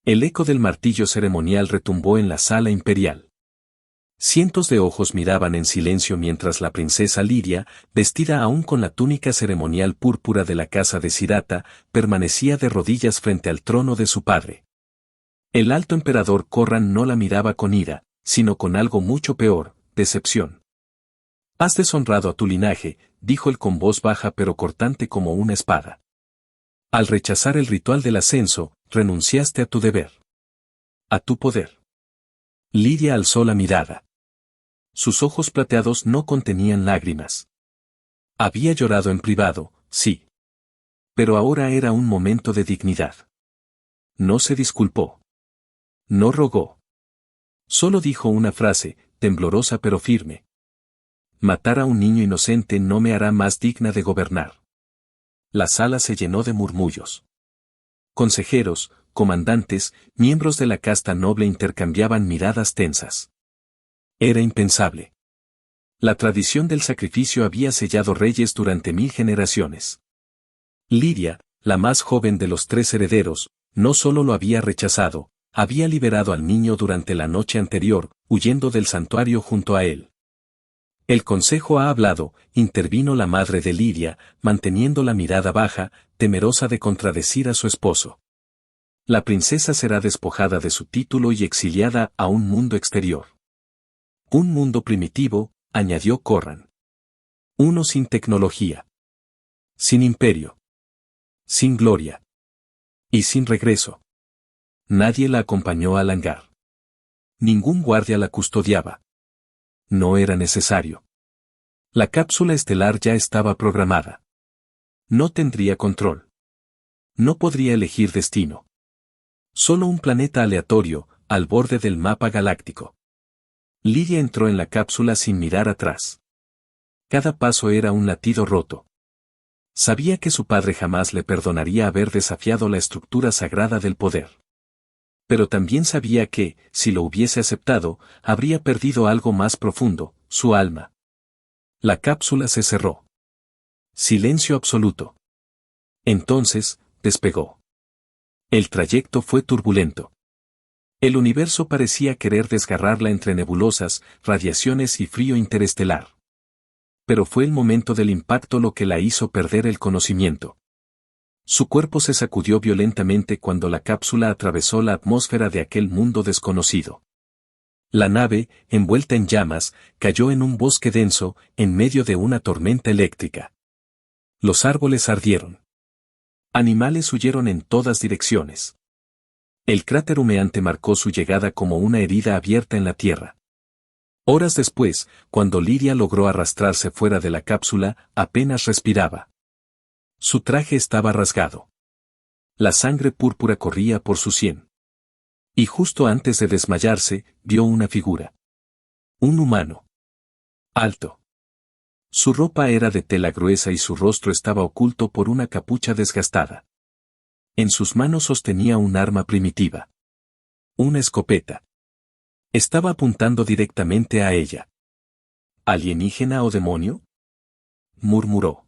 El eco del martillo ceremonial retumbó en la sala imperial. Cientos de ojos miraban en silencio mientras la princesa Lidia, vestida aún con la túnica ceremonial púrpura de la casa de Siddhartha, permanecía de rodillas frente al trono de su padre. El alto emperador Corran no la miraba con ira, sino con algo mucho peor, decepción. «Has deshonrado a tu linaje», dijo él con voz baja pero cortante como una espada. «Al rechazar el ritual del ascenso, renunciaste a tu deber. A tu poder». Lidia alzó la mirada. Sus ojos plateados no contenían lágrimas. Había llorado en privado, sí. Pero ahora era un momento de dignidad. No se disculpó. No rogó. Solo dijo una frase, temblorosa pero firme. «Matar a un niño inocente no me hará más digna de gobernar». La sala se llenó de murmullos. Consejeros, comandantes, miembros de la casta noble intercambiaban miradas tensas. Era impensable. La tradición del sacrificio había sellado reyes durante 1000 generaciones. Lidia, la más joven de los 3 herederos, no solo lo había rechazado, había liberado al niño durante la noche anterior, huyendo del santuario junto a él. «El consejo ha hablado», intervino la madre de Lidia, manteniendo la mirada baja, temerosa de contradecir a su esposo. «La princesa será despojada de su título y exiliada a un mundo exterior. Un mundo primitivo», añadió Corran. «Uno sin tecnología. Sin imperio. Sin gloria. Y sin regreso». Nadie la acompañó al hangar. Ningún guardia la custodiaba. No era necesario. La cápsula estelar ya estaba programada. No tendría control. No podría elegir destino. Solo un planeta aleatorio, al borde del mapa galáctico. Lidia entró en la cápsula sin mirar atrás. Cada paso era un latido roto. Sabía que su padre jamás le perdonaría haber desafiado la estructura sagrada del poder. Pero también sabía que, si lo hubiese aceptado, habría perdido algo más profundo, su alma. La cápsula se cerró. Silencio absoluto. Entonces, despegó. El trayecto fue turbulento. El universo parecía querer desgarrarla entre nebulosas, radiaciones y frío interestelar. Pero fue el momento del impacto lo que la hizo perder el conocimiento. Su cuerpo se sacudió violentamente cuando la cápsula atravesó la atmósfera de aquel mundo desconocido. La nave, envuelta en llamas, cayó en un bosque denso, en medio de una tormenta eléctrica. Los árboles ardieron. Animales huyeron en todas direcciones. El cráter humeante marcó su llegada como una herida abierta en la tierra. Horas después, cuando Lidia logró arrastrarse fuera de la cápsula, apenas respiraba. Su traje estaba rasgado. La sangre púrpura corría por su sien. Y justo antes de desmayarse, vio una figura. Un humano. Alto. Su ropa era de tela gruesa y su rostro estaba oculto por una capucha desgastada. En sus manos sostenía un arma primitiva. Una escopeta. Estaba apuntando directamente a ella. ¿Alienígena o demonio?, murmuró.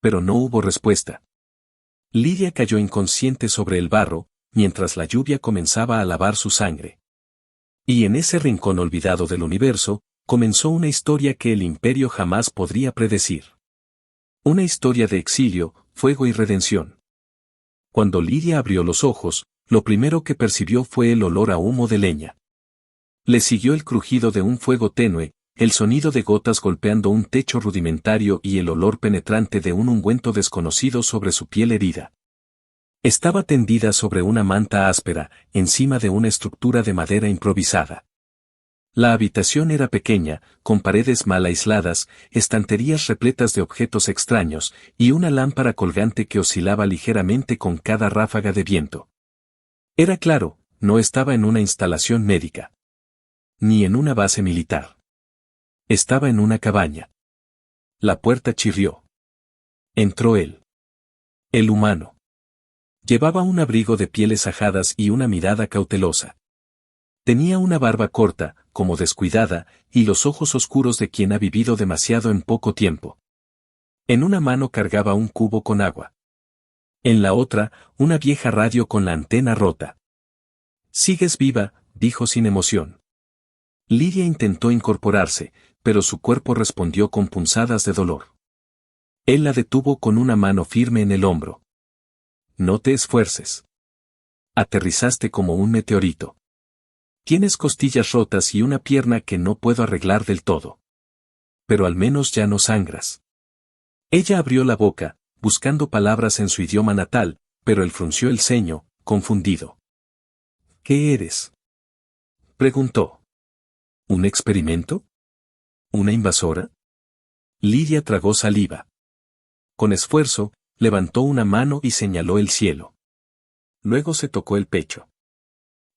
Pero no hubo respuesta. Lidia cayó inconsciente sobre el barro, mientras la lluvia comenzaba a lavar su sangre. Y en ese rincón olvidado del universo, comenzó una historia que el imperio jamás podría predecir. Una historia de exilio, fuego y redención. Cuando Lidia abrió los ojos, lo primero que percibió fue el olor a humo de leña. Le siguió el crujido de un fuego tenue, el sonido de gotas golpeando un techo rudimentario y el olor penetrante de un ungüento desconocido sobre su piel herida. Estaba tendida sobre una manta áspera, encima de una estructura de madera improvisada. La habitación era pequeña, con paredes mal aisladas, estanterías repletas de objetos extraños, y una lámpara colgante que oscilaba ligeramente con cada ráfaga de viento. Era claro, no estaba en una instalación médica. Ni en una base militar. Estaba en una cabaña. La puerta chirrió. Entró él. El humano. Llevaba un abrigo de pieles ajadas y una mirada cautelosa. Tenía una barba corta, como descuidada, y los ojos oscuros de quien ha vivido demasiado en poco tiempo. En una mano cargaba un cubo con agua. En la otra, una vieja radio con la antena rota. Sigues viva, dijo sin emoción. Lidia intentó incorporarse, pero su cuerpo respondió con punzadas de dolor. Él la detuvo con una mano firme en el hombro. No te esfuerces. Aterrizaste como un meteorito. Tienes costillas rotas y una pierna que no puedo arreglar del todo. Pero al menos ya no sangras. Ella abrió la boca, buscando palabras en su idioma natal, pero él frunció el ceño, confundido. ¿Qué eres?, preguntó. ¿Un experimento? ¿Una invasora? Lidia tragó saliva. Con esfuerzo, levantó una mano y señaló el cielo. Luego se tocó el pecho.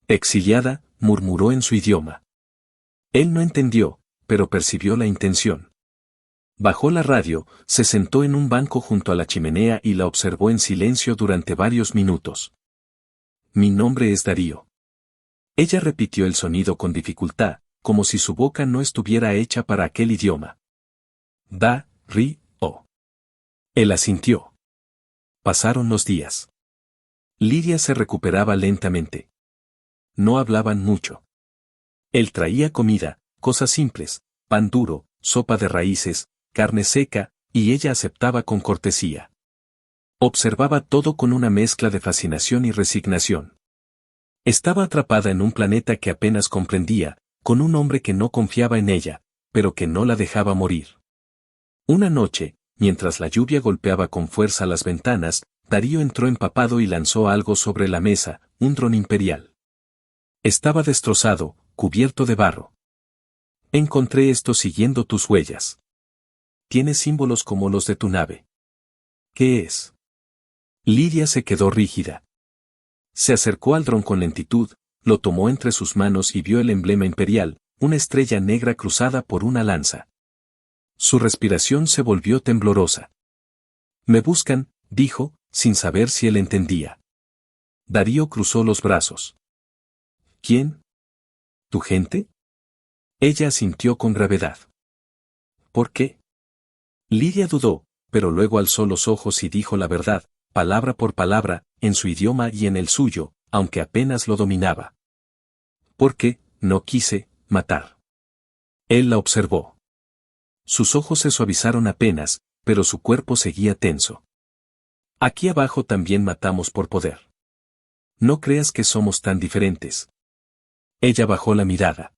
Exiliada, murmuró en su idioma. Él no entendió, pero percibió la intención. Bajó la radio, se sentó en un banco junto a la chimenea y la observó en silencio durante varios minutos. Mi nombre es Darío. Ella repitió el sonido con dificultad, como si su boca no estuviera hecha para aquel idioma. Da-ri-o. Él asintió. Pasaron los días. Lidia se recuperaba lentamente. No hablaban mucho. Él traía comida, cosas simples, pan duro, sopa de raíces, carne seca, y ella aceptaba con cortesía. Observaba todo con una mezcla de fascinación y resignación. Estaba atrapada en un planeta que apenas comprendía, con un hombre que no confiaba en ella, pero que no la dejaba morir. Una noche, mientras la lluvia golpeaba con fuerza las ventanas, Darío entró empapado y lanzó algo sobre la mesa, un dron imperial. Estaba destrozado, cubierto de barro. Encontré esto siguiendo tus huellas. Tiene símbolos como los de tu nave. ¿Qué es? Lidia se quedó rígida. Se acercó al dron con lentitud, lo tomó entre sus manos y vio el emblema imperial, una estrella negra cruzada por una lanza. Su respiración se volvió temblorosa. Me buscan, dijo, sin saber si él entendía. Darío cruzó los brazos. ¿Quién? ¿Tu gente? Ella asintió con gravedad. ¿Por qué? Lidia dudó, pero luego alzó los ojos y dijo la verdad, palabra por palabra, en su idioma y en el suyo, aunque apenas lo dominaba. Porque, no quise, matar. Él la observó. Sus ojos se suavizaron apenas, pero su cuerpo seguía tenso. Aquí abajo también matamos por poder. No creas que somos tan diferentes. Ella bajó la mirada.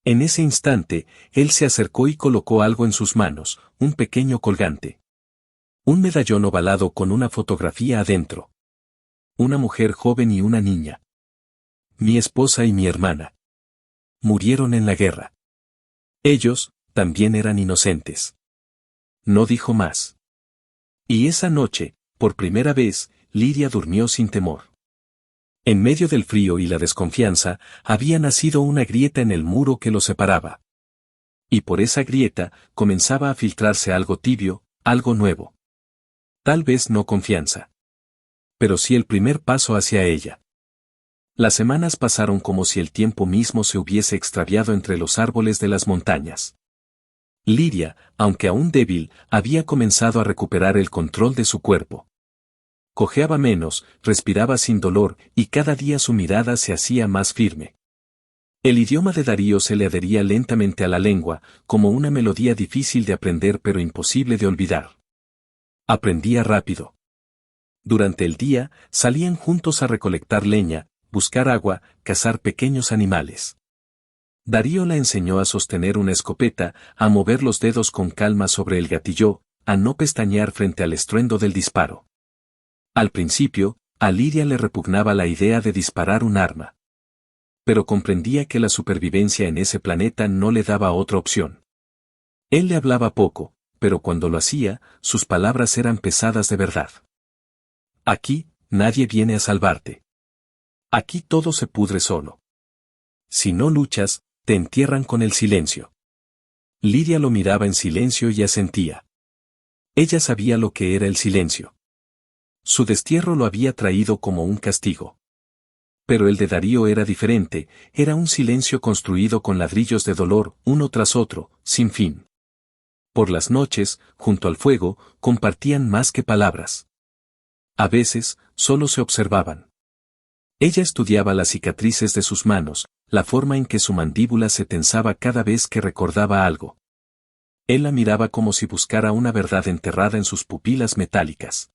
En ese instante, él se acercó y colocó algo en sus manos, un pequeño colgante. Un medallón ovalado con una fotografía adentro. Una mujer joven y una niña. Mi esposa y mi hermana. Murieron en la guerra. Ellos, también eran inocentes. No dijo más. Y esa noche, por primera vez, Lidia durmió sin temor. En medio del frío y la desconfianza, había nacido una grieta en el muro que los separaba. Y por esa grieta, comenzaba a filtrarse algo tibio, algo nuevo. Tal vez no confianza. Pero sí el primer paso hacia ella. Las semanas pasaron como si el tiempo mismo se hubiese extraviado entre los árboles de las montañas. Lidia, aunque aún débil, había comenzado a recuperar el control de su cuerpo. Cojeaba menos, respiraba sin dolor, y cada día su mirada se hacía más firme. El idioma de Darío se le adhería lentamente a la lengua, como una melodía difícil de aprender pero imposible de olvidar. Aprendía rápido. Durante el día, salían juntos a recolectar leña, buscar agua, cazar pequeños animales. Darío la enseñó a sostener una escopeta, a mover los dedos con calma sobre el gatillo, a no pestañear frente al estruendo del disparo. Al principio, a Lidia le repugnaba la idea de disparar un arma. Pero comprendía que la supervivencia en ese planeta no le daba otra opción. Él le hablaba poco, pero cuando lo hacía, sus palabras eran pesadas de verdad. Aquí, nadie viene a salvarte. Aquí todo se pudre solo. Si no luchas, te entierran con el silencio. Lidia lo miraba en silencio y asentía. Ella sabía lo que era el silencio. Su destierro lo había traído como un castigo. Pero el de Darío era diferente, era un silencio construido con ladrillos de dolor, uno tras otro, sin fin. Por las noches, junto al fuego, compartían más que palabras. A veces, solo se observaban. Ella estudiaba las cicatrices de sus manos, la forma en que su mandíbula se tensaba cada vez que recordaba algo. Él la miraba como si buscara una verdad enterrada en sus pupilas metálicas.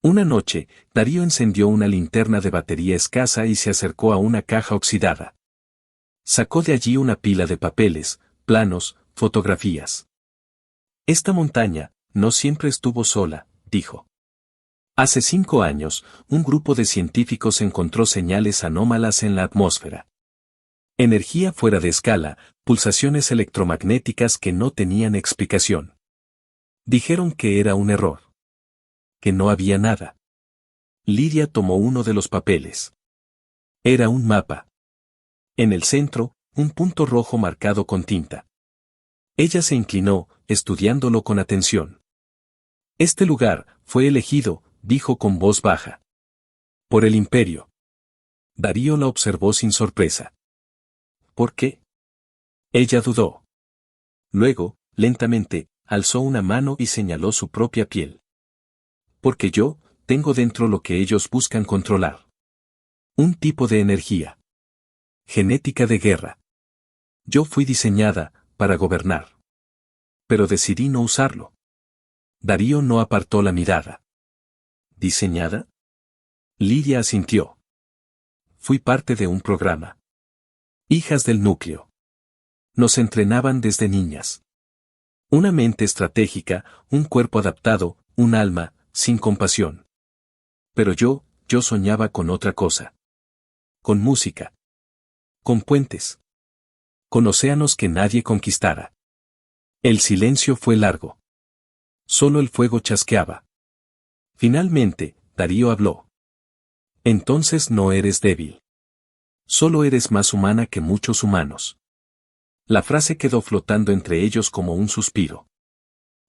Una noche, Darío encendió una linterna de batería escasa y se acercó a una caja oxidada. Sacó de allí una pila de papeles, planos, fotografías. Esta montaña, no siempre estuvo sola, dijo. Hace 5 años, un grupo de científicos encontró señales anómalas en la atmósfera. Energía fuera de escala, pulsaciones electromagnéticas que no tenían explicación. Dijeron que era un error. Que no había nada. Lidia tomó uno de los papeles. Era un mapa. En el centro, un punto rojo marcado con tinta. Ella se inclinó, estudiándolo con atención. Este lugar fue elegido, dijo con voz baja. Por el Imperio. Darío la observó sin sorpresa. ¿Por qué? Ella dudó. Luego, lentamente, alzó una mano y señaló su propia piel. Porque yo, tengo dentro lo que ellos buscan controlar. Un tipo de energía. Genética de guerra. Yo fui diseñada para gobernar. Pero decidí no usarlo. Darío no apartó la mirada. ¿Diseñada? Lidia asintió. Fui parte de un programa. Hijas del núcleo. Nos entrenaban desde niñas. Una mente estratégica, un cuerpo adaptado, un alma, sin compasión. Pero yo soñaba con otra cosa. Con música. Con puentes. Con océanos que nadie conquistara. El silencio fue largo. Solo el fuego chasqueaba. Finalmente, Darío habló. Entonces no eres débil. Solo eres más humana que muchos humanos. La frase quedó flotando entre ellos como un suspiro.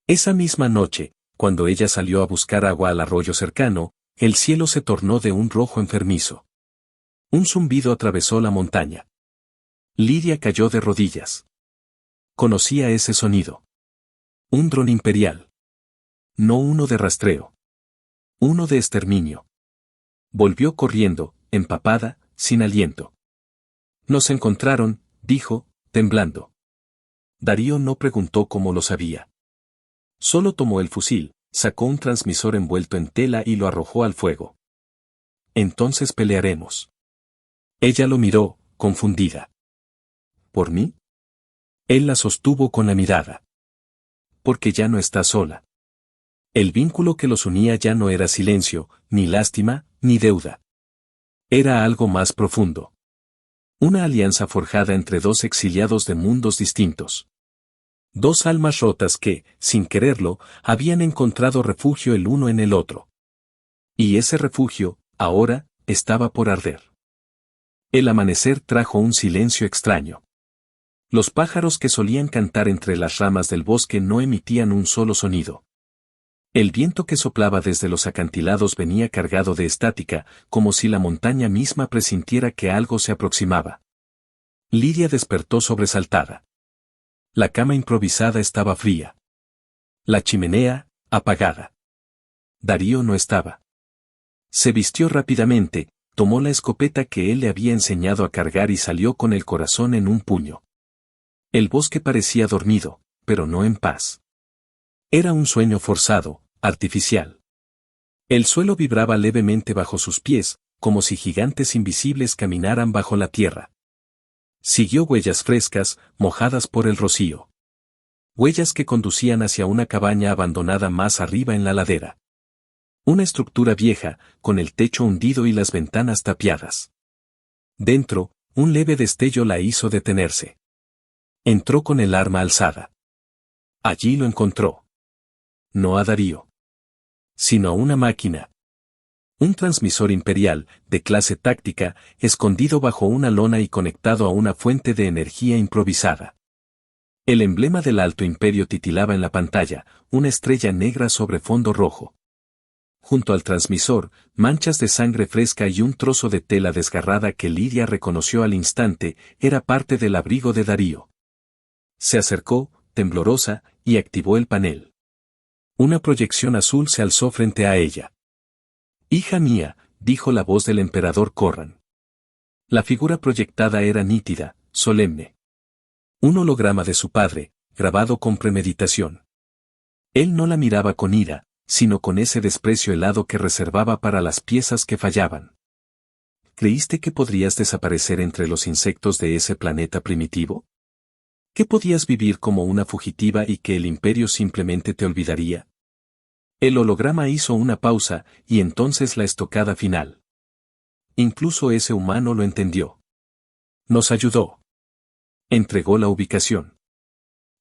Esa misma noche, cuando ella salió a buscar agua al arroyo cercano, el cielo se tornó de un rojo enfermizo. Un zumbido atravesó la montaña. Lidia cayó de rodillas. Conocía ese sonido. Un dron imperial. No uno de rastreo. Uno de exterminio. Volvió corriendo, empapada, sin aliento. Nos encontraron, dijo, temblando. Darío no preguntó cómo lo sabía. Solo tomó el fusil, sacó un transmisor envuelto en tela y lo arrojó al fuego. Entonces pelearemos. Ella lo miró, confundida. ¿Por mí? Él la sostuvo con la mirada. Porque ya no está sola. El vínculo que los unía ya no era silencio, ni lástima, ni deuda. Era algo más profundo. Una alianza forjada entre dos exiliados de mundos distintos. Dos almas rotas que, sin quererlo, habían encontrado refugio el uno en el otro. Y ese refugio, ahora, estaba por arder. El amanecer trajo un silencio extraño. Los pájaros que solían cantar entre las ramas del bosque no emitían un solo sonido. El viento que soplaba desde los acantilados venía cargado de estática, como si la montaña misma presintiera que algo se aproximaba. Lidia despertó sobresaltada. La cama improvisada estaba fría. La chimenea, apagada. Darío no estaba. Se vistió rápidamente, tomó la escopeta que él le había enseñado a cargar y salió con el corazón en un puño. El bosque parecía dormido, pero no en paz. Era un sueño forzado, artificial. El suelo vibraba levemente bajo sus pies, como si gigantes invisibles caminaran bajo la tierra. Siguió huellas frescas, mojadas por el rocío. Huellas que conducían hacia una cabaña abandonada más arriba en la ladera. Una estructura vieja, con el techo hundido y las ventanas tapiadas. Dentro, un leve destello la hizo detenerse. Entró con el arma alzada. Allí lo encontró. No a Darío, sino a una máquina. Un transmisor imperial, de clase táctica, escondido bajo una lona y conectado a una fuente de energía improvisada. El emblema del Alto Imperio titilaba en la pantalla, una estrella negra sobre fondo rojo. Junto al transmisor, manchas de sangre fresca y un trozo de tela desgarrada que Lidia reconoció al instante, era parte del abrigo de Darío. Se acercó, temblorosa, y activó el panel. Una proyección azul se alzó frente a ella. «Hija mía», dijo la voz del emperador Corran. La figura proyectada era nítida, solemne. Un holograma de su padre, grabado con premeditación. Él no la miraba con ira, sino con ese desprecio helado que reservaba para las piezas que fallaban. ¿Creíste que podrías desaparecer entre los insectos de ese planeta primitivo? ¿Que podías vivir como una fugitiva y que el imperio simplemente te olvidaría? El holograma hizo una pausa, y entonces la estocada final. Incluso ese humano lo entendió. Nos ayudó. Entregó la ubicación.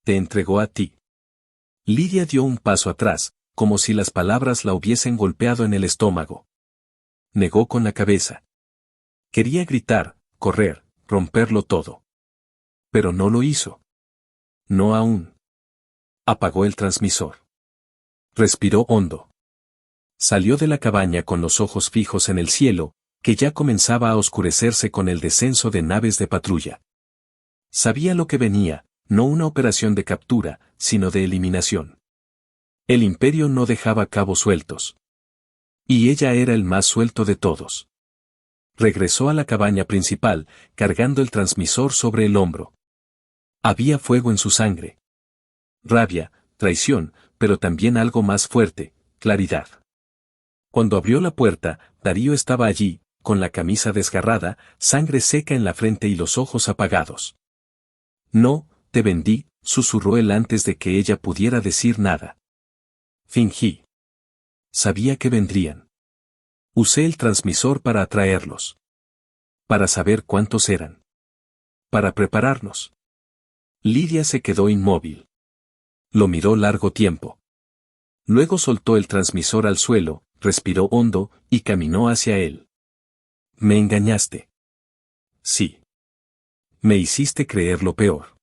Te entregó a ti. Lidia dio un paso atrás, como si las palabras la hubiesen golpeado en el estómago. Negó con la cabeza. Quería gritar, correr, romperlo todo. Pero no lo hizo. No aún. Apagó el transmisor. Respiró hondo. Salió de la cabaña con los ojos fijos en el cielo, que ya comenzaba a oscurecerse con el descenso de naves de patrulla. Sabía lo que venía, no una operación de captura, sino de eliminación. El imperio no dejaba cabos sueltos. Y ella era el más suelto de todos. Regresó a la cabaña principal, cargando el transmisor sobre el hombro. Había fuego en su sangre. Rabia, traición, pero también algo más fuerte, claridad. Cuando abrió la puerta, Darío estaba allí, con la camisa desgarrada, sangre seca en la frente y los ojos apagados. No, te vendí, susurró él antes de que ella pudiera decir nada. Fingí. Sabía que vendrían. Usé el transmisor para atraerlos. Para saber cuántos eran. Para prepararnos. Lidia se quedó inmóvil. Lo miró largo tiempo. Luego soltó el transmisor al suelo, respiró hondo, y caminó hacia él. Me engañaste. Sí. Me hiciste creer lo peor.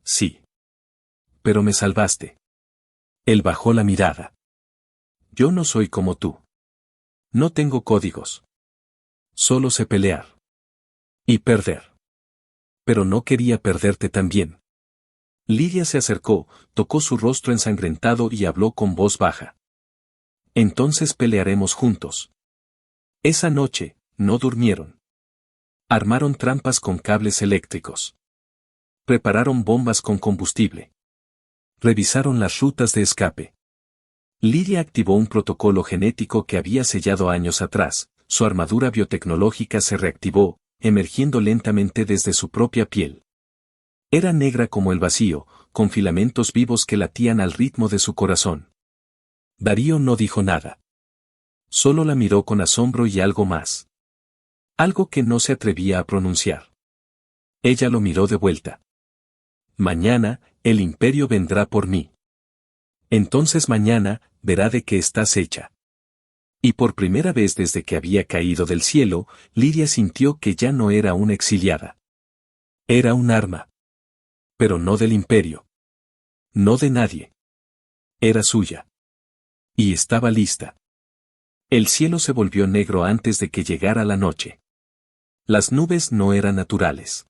Sí. Pero me salvaste. Él bajó la mirada. Yo no soy como tú. No tengo códigos. Solo sé pelear. Y perder. Pero no quería perderte también. Lidia se acercó, tocó su rostro ensangrentado y habló con voz baja. Entonces pelearemos juntos. Esa noche, no durmieron. Armaron trampas con cables eléctricos. Prepararon bombas con combustible. Revisaron las rutas de escape. Lidia activó un protocolo genético que había sellado años atrás, su armadura biotecnológica se reactivó, emergiendo lentamente desde su propia piel. Era negra como el vacío, con filamentos vivos que latían al ritmo de su corazón. Darío no dijo nada. Solo la miró con asombro y algo más. Algo que no se atrevía a pronunciar. Ella lo miró de vuelta. Mañana, el imperio vendrá por mí. Entonces mañana, verá de qué estás hecha. Y por primera vez desde que había caído del cielo, Lidia sintió que ya no era una exiliada. Era un arma. Pero no del imperio. No de nadie. Era suya. Y estaba lista. El cielo se volvió negro antes de que llegara la noche. Las nubes no eran naturales.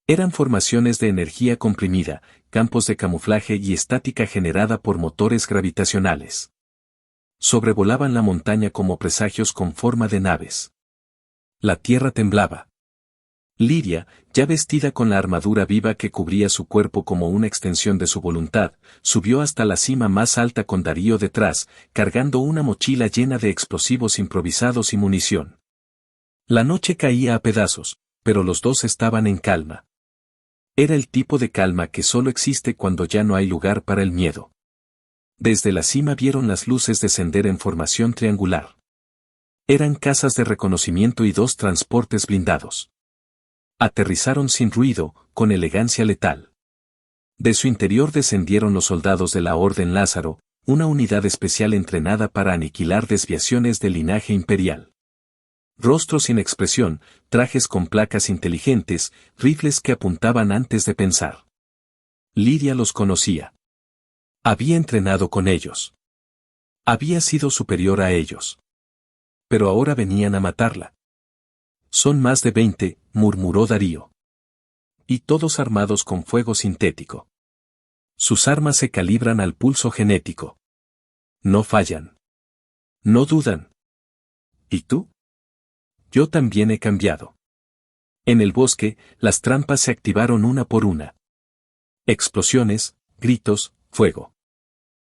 Eran formaciones de energía comprimida, campos de camuflaje y estática generada por motores gravitacionales. Sobrevolaban la montaña como presagios con forma de naves. La tierra temblaba. Lidia, ya vestida con la armadura viva que cubría su cuerpo como una extensión de su voluntad, subió hasta la cima más alta con Darío detrás, cargando una mochila llena de explosivos improvisados y munición. La noche caía a pedazos, pero los dos estaban en calma. Era el tipo de calma que solo existe cuando ya no hay lugar para el miedo. Desde la cima vieron las luces descender en formación triangular. Eran casas de reconocimiento y 2 transportes blindados. Aterrizaron sin ruido, con elegancia letal. De su interior descendieron los soldados de la Orden Lázaro, una unidad especial entrenada para aniquilar desviaciones del linaje imperial. Rostros sin expresión, trajes con placas inteligentes, rifles que apuntaban antes de pensar. Lidia los conocía. Había entrenado con ellos. Había sido superior a ellos. Pero ahora venían a matarla. Son más de 20, murmuró Darío. Y todos armados con fuego sintético. Sus armas se calibran al pulso genético. No fallan. No dudan. ¿Y tú? Yo también he cambiado. En el bosque, las trampas se activaron una por una. Explosiones, gritos, fuego.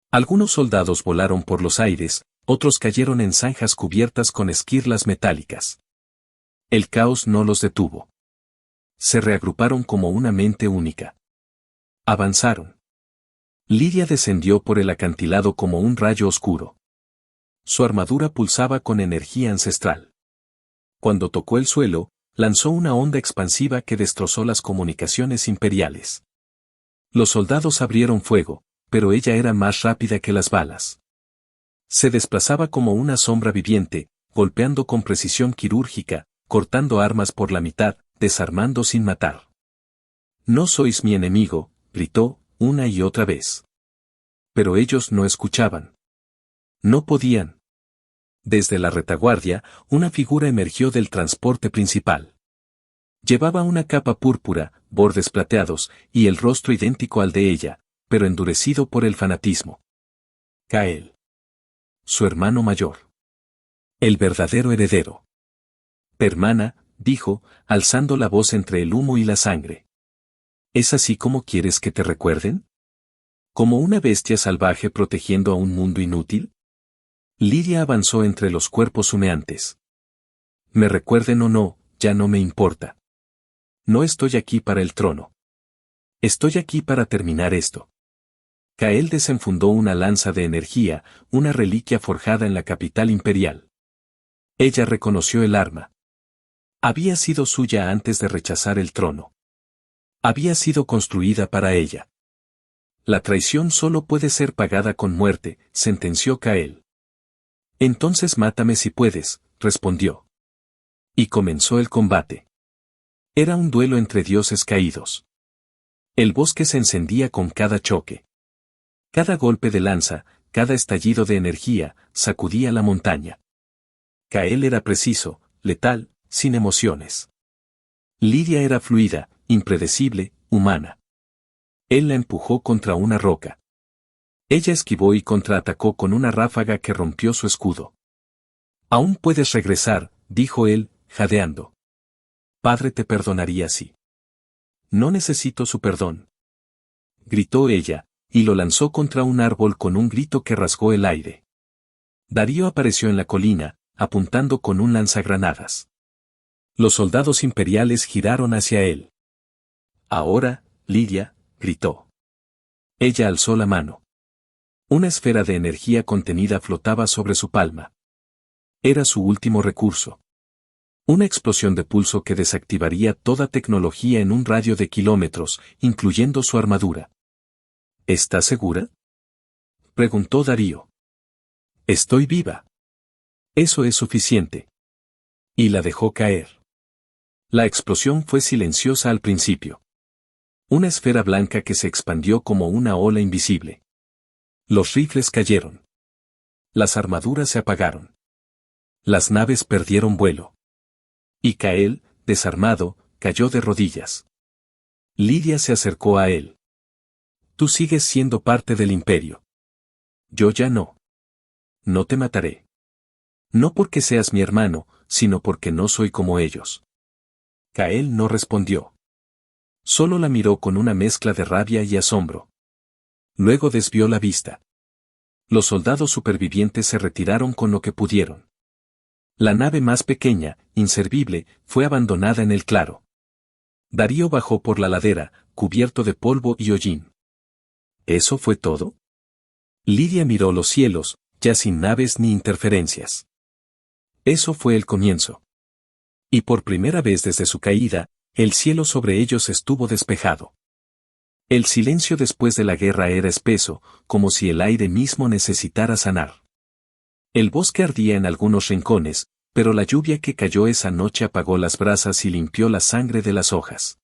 Algunos soldados volaron por los aires, otros cayeron en zanjas cubiertas con esquirlas metálicas. El caos no los detuvo. Se reagruparon como una mente única. Avanzaron. Lidia descendió por el acantilado como un rayo oscuro. Su armadura pulsaba con energía ancestral. Cuando tocó el suelo, lanzó una onda expansiva que destrozó las comunicaciones imperiales. Los soldados abrieron fuego, pero ella era más rápida que las balas. Se desplazaba como una sombra viviente, golpeando con precisión quirúrgica, cortando armas por la mitad, desarmando sin matar. No sois mi enemigo, gritó, una y otra vez. Pero ellos no escuchaban. No podían. Desde la retaguardia, una figura emergió del transporte principal. Llevaba una capa púrpura, bordes plateados, y el rostro idéntico al de ella, pero endurecido por el fanatismo. Kael. Su hermano mayor. El verdadero heredero. Hermana, dijo, alzando la voz entre el humo y la sangre. ¿Es así como quieres que te recuerden? ¿Como una bestia salvaje protegiendo a un mundo inútil? Lidia avanzó entre los cuerpos humeantes. Me recuerden o no, ya no me importa. No estoy aquí para el trono. Estoy aquí para terminar esto. Kael desenfundó una lanza de energía, una reliquia forjada en la capital imperial. Ella reconoció el arma. Había sido suya antes de rechazar el trono. Había sido construida para ella. La traición solo puede ser pagada con muerte, sentenció Kael. Entonces mátame si puedes, respondió. Y comenzó el combate. Era un duelo entre dioses caídos. El bosque se encendía con cada choque. Cada golpe de lanza, cada estallido de energía, sacudía la montaña. Kael era preciso, letal, sin emociones. Lidia era fluida, impredecible, humana. Él la empujó contra una roca. Ella esquivó y contraatacó con una ráfaga que rompió su escudo. Aún puedes regresar, dijo él, jadeando. Padre te perdonaría así. No necesito su perdón. Gritó ella, y lo lanzó contra un árbol con un grito que rasgó el aire. Darío apareció en la colina, apuntando con un lanzagranadas. Los soldados imperiales giraron hacia él. Ahora, Lidia, gritó. Ella alzó la mano. Una esfera de energía contenida flotaba sobre su palma. Era su último recurso. Una explosión de pulso que desactivaría toda tecnología en un radio de kilómetros, incluyendo su armadura. ¿Estás segura? Preguntó Darío. Estoy viva. Eso es suficiente. Y la dejó caer. La explosión fue silenciosa al principio. Una esfera blanca que se expandió como una ola invisible. Los rifles cayeron. Las armaduras se apagaron. Las naves perdieron vuelo. Y Kael, desarmado, cayó de rodillas. Lidia se acercó a él. Tú sigues siendo parte del imperio. Yo ya no. No te mataré. No porque seas mi hermano, sino porque no soy como ellos. Kael no respondió. Solo la miró con una mezcla de rabia y asombro. Luego desvió la vista. Los soldados supervivientes se retiraron con lo que pudieron. La nave más pequeña, inservible, fue abandonada en el claro. Darío bajó por la ladera, cubierto de polvo y hollín. ¿Eso fue todo? Lidia miró los cielos, ya sin naves ni interferencias. Eso fue el comienzo. Y por primera vez desde su caída, el cielo sobre ellos estuvo despejado. El silencio después de la guerra era espeso, como si el aire mismo necesitara sanar. El bosque ardía en algunos rincones, pero la lluvia que cayó esa noche apagó las brasas y limpió la sangre de las hojas.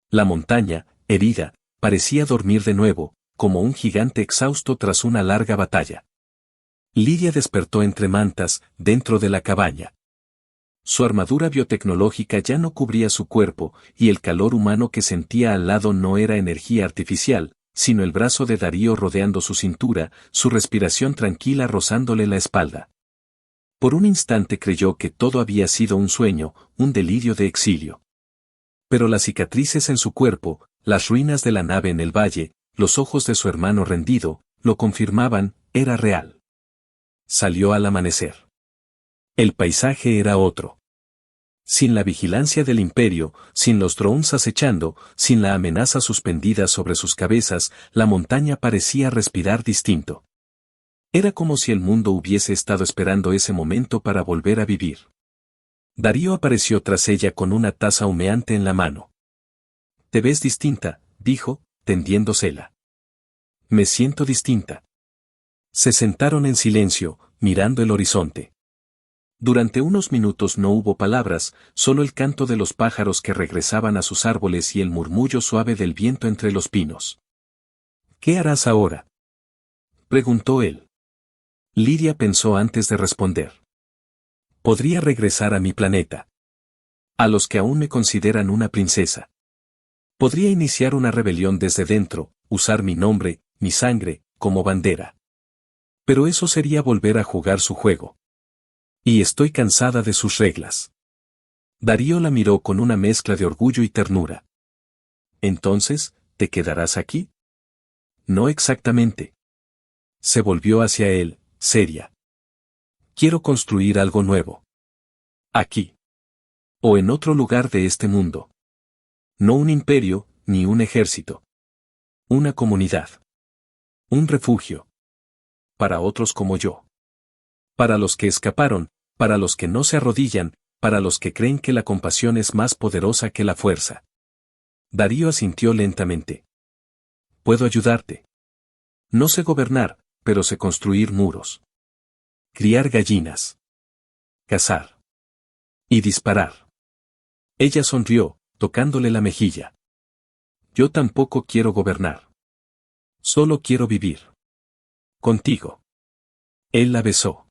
La montaña, herida, parecía dormir de nuevo, como un gigante exhausto tras una larga batalla. Lidia despertó entre mantas, dentro de la cabaña. Su armadura biotecnológica ya no cubría su cuerpo, y el calor humano que sentía al lado no era energía artificial, sino el brazo de Darío rodeando su cintura, su respiración tranquila rozándole la espalda. Por un instante creyó que todo había sido un sueño, un delirio de exilio. Pero las cicatrices en su cuerpo, las ruinas de la nave en el valle, los ojos de su hermano rendido, lo confirmaban, era real. Salió al amanecer. El paisaje era otro. Sin la vigilancia del imperio, sin los drones acechando, sin la amenaza suspendida sobre sus cabezas, la montaña parecía respirar distinto. Era como si el mundo hubiese estado esperando ese momento para volver a vivir. Darío apareció tras ella con una taza humeante en la mano. «Te ves distinta», dijo, tendiéndosela. «Me siento distinta». Se sentaron en silencio, mirando el horizonte. Durante unos minutos no hubo palabras, solo el canto de los pájaros que regresaban a sus árboles y el murmullo suave del viento entre los pinos. «¿Qué harás ahora?», preguntó él. Lidia pensó antes de responder. «Podría regresar a mi planeta. A los que aún me consideran una princesa. Podría iniciar una rebelión desde dentro, usar mi nombre, mi sangre, como bandera. Pero eso sería volver a jugar su juego. Y estoy cansada de sus reglas». Darío la miró con una mezcla de orgullo y ternura. «¿Entonces, te quedarás aquí?». «No exactamente». Se volvió hacia él, seria. «Quiero construir algo nuevo. Aquí. O en otro lugar de este mundo. No un imperio, ni un ejército. Una comunidad. Un refugio. Para otros como yo. Para los que escaparon, para los que no se arrodillan, para los que creen que la compasión es más poderosa que la fuerza». Darío asintió lentamente. «Puedo ayudarte. No sé gobernar, pero sé construir muros. Criar gallinas. Cazar. Y disparar». Ella sonrió, tocándole la mejilla. «Yo tampoco quiero gobernar. Solo quiero vivir. Contigo». Él la besó.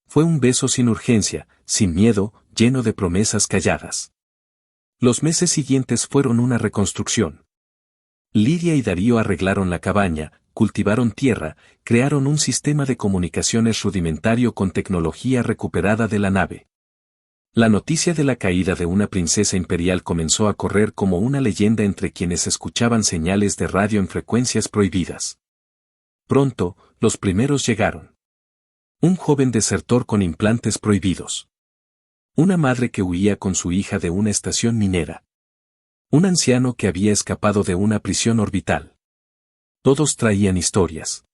Fue un beso sin urgencia, sin miedo, lleno de promesas calladas. Los meses siguientes fueron una reconstrucción. Lidia y Darío arreglaron la cabaña, cultivaron tierra, crearon un sistema de comunicaciones rudimentario con tecnología recuperada de la nave. La noticia de la caída de una princesa imperial comenzó a correr como una leyenda entre quienes escuchaban señales de radio en frecuencias prohibidas. Pronto, los primeros llegaron. Un joven desertor con implantes prohibidos. Una madre que huía con su hija de una estación minera. Un anciano que había escapado de una prisión orbital. Todos traían historias.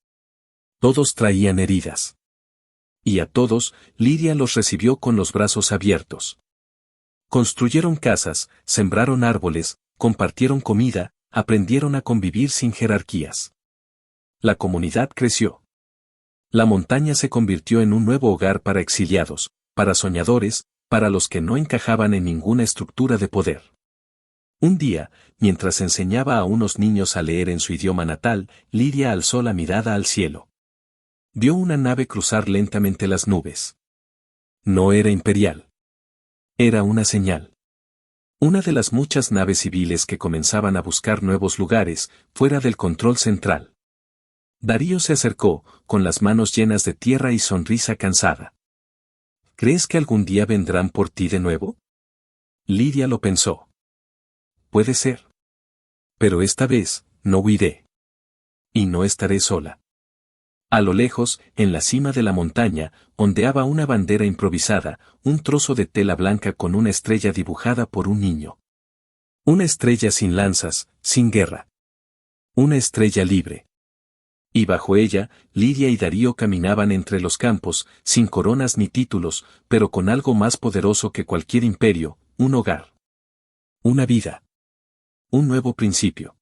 Todos traían heridas. Y a todos, Lidia los recibió con los brazos abiertos. Construyeron casas, sembraron árboles, compartieron comida, aprendieron a convivir sin jerarquías. La comunidad creció. La montaña se convirtió en un nuevo hogar para exiliados, para soñadores, para los que no encajaban en ninguna estructura de poder. Un día, mientras enseñaba a unos niños a leer en su idioma natal, Lidia alzó la mirada al cielo. Vio una nave cruzar lentamente las nubes. No era imperial. Era una señal. Una de las muchas naves civiles que comenzaban a buscar nuevos lugares, fuera del control central. Darío se acercó, con las manos llenas de tierra y sonrisa cansada. ¿Crees que algún día vendrán por ti de nuevo? Lidia lo pensó. Puede ser. Pero esta vez, no huiré. Y no estaré sola. A lo lejos, en la cima de la montaña, ondeaba una bandera improvisada, un trozo de tela blanca con una estrella dibujada por un niño. Una estrella sin lanzas, sin guerra. Una estrella libre. Y bajo ella, Lidia y Darío caminaban entre los campos, sin coronas ni títulos, pero con algo más poderoso que cualquier imperio, un hogar. Una vida. Un nuevo principio.